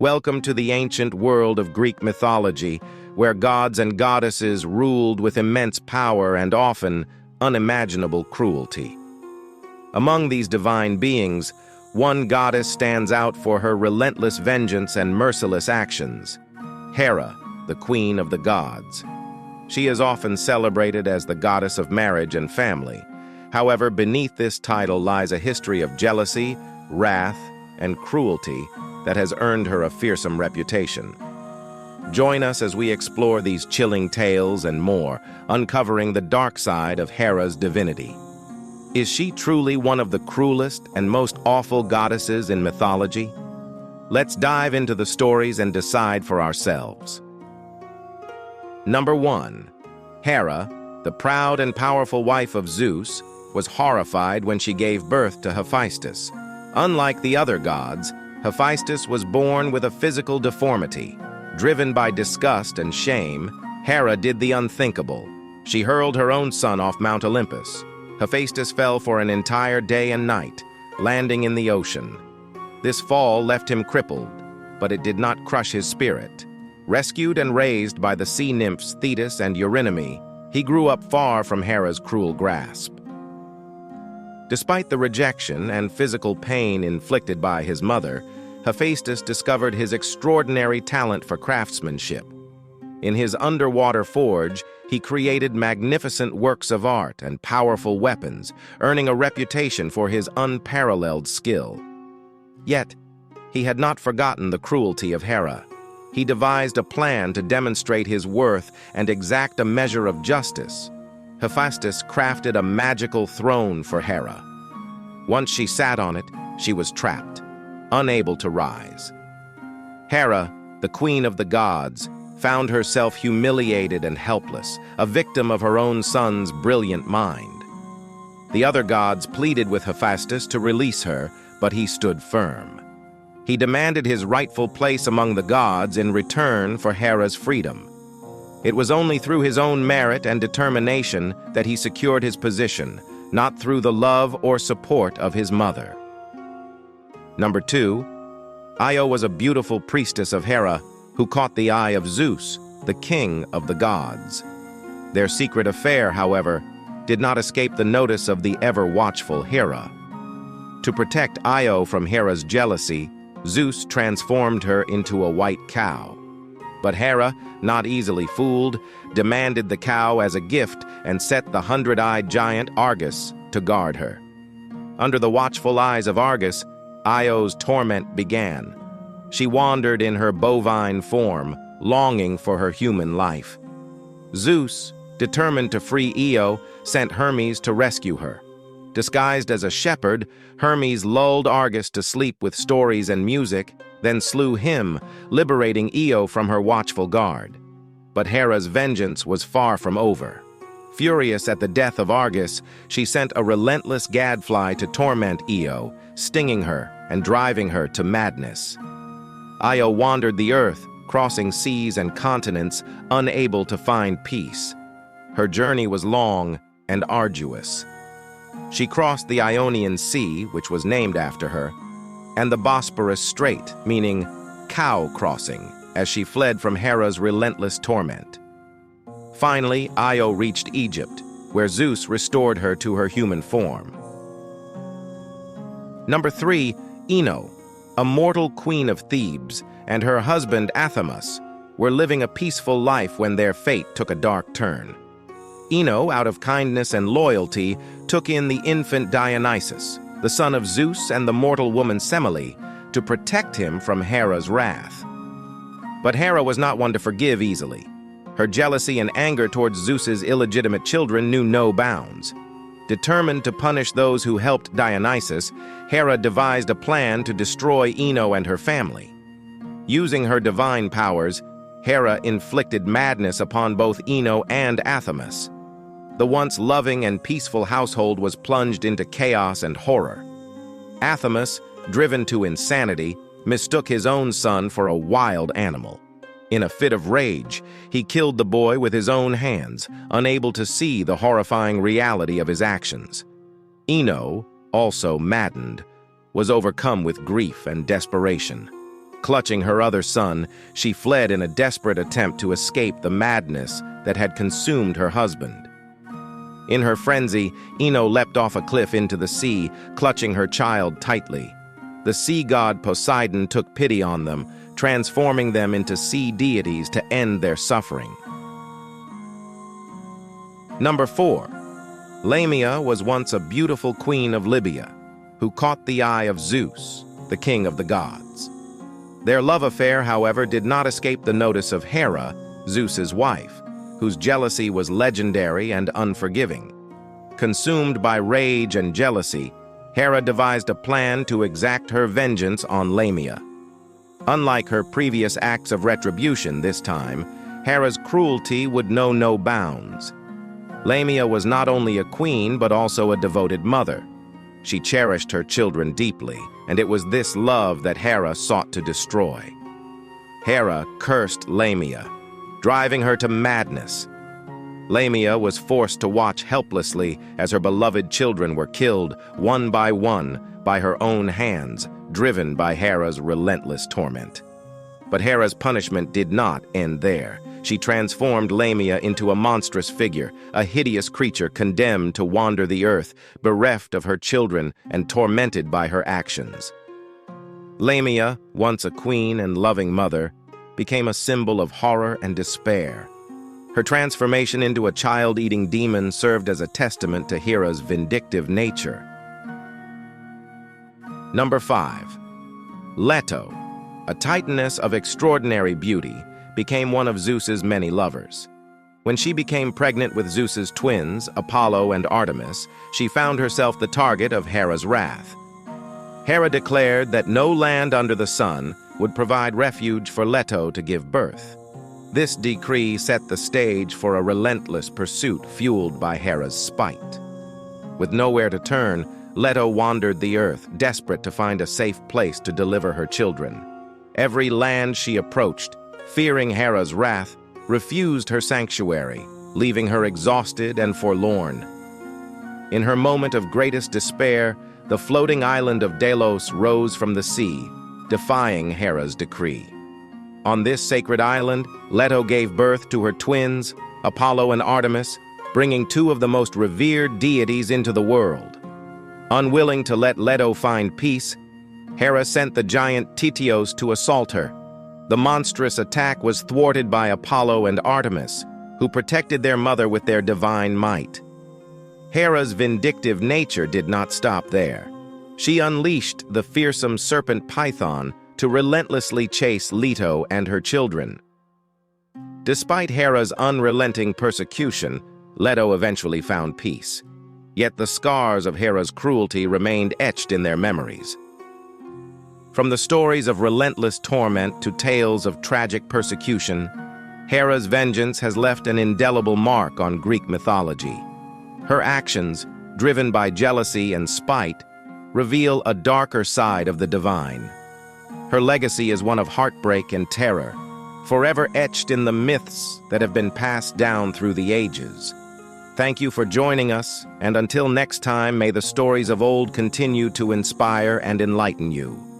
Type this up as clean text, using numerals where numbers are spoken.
Welcome to the ancient world of Greek mythology, where gods and goddesses ruled with immense power and often unimaginable cruelty. Among these divine beings, one goddess stands out for her relentless vengeance and merciless actions: Hera, the queen of the gods. She is often celebrated as the goddess of marriage and family. However, beneath this title lies a history of jealousy, wrath, and cruelty that has earned her a fearsome reputation. Join us as we explore these chilling tales and more, uncovering the dark side of Hera's divinity. Is she truly one of the cruelest and most awful goddesses in mythology? Let's dive into the stories and decide for ourselves. Number 1. Hera, the proud and powerful wife of Zeus, was horrified when she gave birth to Hephaestus. Unlike the other gods, Hephaestus was born with a physical deformity. Driven by disgust and shame, Hera did the unthinkable. She hurled her own son off Mount Olympus. Hephaestus fell for an entire day and night, landing in the ocean. This fall left him crippled, but it did not crush his spirit. Rescued and raised by the sea nymphs Thetis and Eurynome, he grew up far from Hera's cruel grasp. Despite the rejection and physical pain inflicted by his mother, Hephaestus discovered his extraordinary talent for craftsmanship. In his underwater forge, he created magnificent works of art and powerful weapons, earning a reputation for his unparalleled skill. Yet, he had not forgotten the cruelty of Hera. He devised a plan to demonstrate his worth and exact a measure of justice. Hephaestus crafted a magical throne for Hera. Once she sat on it, she was trapped, unable to rise. Hera, the queen of the gods, found herself humiliated and helpless, a victim of her own son's brilliant mind. The other gods pleaded with Hephaestus to release her, but he stood firm. He demanded his rightful place among the gods in return for Hera's freedom. It was only through his own merit and determination that he secured his position, not through the love or support of his mother. Number 2. Io was a beautiful priestess of Hera who caught the eye of Zeus, the king of the gods. Their secret affair, however, did not escape the notice of the ever-watchful Hera. To protect Io from Hera's jealousy, Zeus transformed her into a white cow. But Hera, not easily fooled, demanded the cow as a gift and set the hundred-eyed giant Argus to guard her. Under the watchful eyes of Argus, Io's torment began. She wandered in her bovine form, longing for her human life. Zeus, determined to free Io, sent Hermes to rescue her. Disguised as a shepherd, Hermes lulled Argus to sleep with stories and music, then slew him, liberating Io from her watchful guard. But Hera's vengeance was far from over. Furious at the death of Argus, she sent a relentless gadfly to torment Io, stinging her and driving her to madness. Io wandered the earth, crossing seas and continents, unable to find peace. Her journey was long and arduous. She crossed the Ionian Sea, which was named after her, and the Bosporus Strait, meaning cow crossing, as she fled from Hera's relentless torment. Finally, Io reached Egypt, where Zeus restored her to her human form. Number 3, Ino, a mortal queen of Thebes, and her husband Athamas were living a peaceful life when their fate took a dark turn. Ino, out of kindness and loyalty, took in the infant Dionysus, the son of Zeus and the mortal woman Semele, to protect him from Hera's wrath. But Hera was not one to forgive easily. Her jealousy and anger towards Zeus's illegitimate children knew no bounds. Determined to punish those who helped Dionysus, Hera devised a plan to destroy Ino and her family. Using her divine powers, Hera inflicted madness upon both Ino and Athamas. The once loving and peaceful household was plunged into chaos and horror. Athamas, driven to insanity, mistook his own son for a wild animal. In a fit of rage, he killed the boy with his own hands, unable to see the horrifying reality of his actions. Ino, also maddened, was overcome with grief and desperation. Clutching her other son, she fled in a desperate attempt to escape the madness that had consumed her husband. In her frenzy, Ino leapt off a cliff into the sea, clutching her child tightly. The sea god Poseidon took pity on them, transforming them into sea deities to end their suffering. Number 4. Lamea was once a beautiful queen of Libya, who caught the eye of Zeus, the king of the gods. Their love affair, however, did not escape the notice of Hera, Zeus's wife, whose jealousy was legendary and unforgiving. Consumed by rage and jealousy, Hera devised a plan to exact her vengeance on Lamea. Unlike her previous acts of retribution this time, Hera's cruelty would know no bounds. Lamea was not only a queen but also a devoted mother. She cherished her children deeply, and it was this love that Hera sought to destroy. Hera cursed Lamea, driving her to madness. Lamea was forced to watch helplessly as her beloved children were killed one by her own hands, driven by Hera's relentless torment. But Hera's punishment did not end there. She transformed Lamea into a monstrous figure, a hideous creature condemned to wander the earth, bereft of her children and tormented by her actions. Lamea, once a queen and loving mother, became a symbol of horror and despair. Her transformation into a child-eating demon served as a testament to Hera's vindictive nature. Number 5. Leto, a titaness of extraordinary beauty, became one of Zeus's many lovers. When she became pregnant with Zeus's twins, Apollo and Artemis, she found herself the target of Hera's wrath. Hera declared that no land under the sun would provide refuge for Leto to give birth. This decree set the stage for a relentless pursuit fueled by Hera's spite. With nowhere to turn, Leto wandered the earth, desperate to find a safe place to deliver her children. Every land she approached, fearing Hera's wrath, refused her sanctuary, leaving her exhausted and forlorn. In her moment of greatest despair, the floating island of Delos rose from the sea, defying Hera's decree. On this sacred island, Leto gave birth to her twins, Apollo and Artemis, bringing two of the most revered deities into the world. Unwilling to let Leto find peace, Hera sent the giant Tityos to assault her. The monstrous attack was thwarted by Apollo and Artemis, who protected their mother with their divine might. Hera's vindictive nature did not stop there. She unleashed the fearsome serpent Python to relentlessly chase Leto and her children. Despite Hera's unrelenting persecution, Leto eventually found peace. Yet the scars of Hera's cruelty remained etched in their memories. From the stories of relentless torment to tales of tragic persecution, Hera's vengeance has left an indelible mark on Greek mythology. Her actions, driven by jealousy and spite, reveal a darker side of the divine. Her legacy is one of heartbreak and terror, forever etched in the myths that have been passed down through the ages. Thank you for joining us, and until next time, may the stories of old continue to inspire and enlighten you.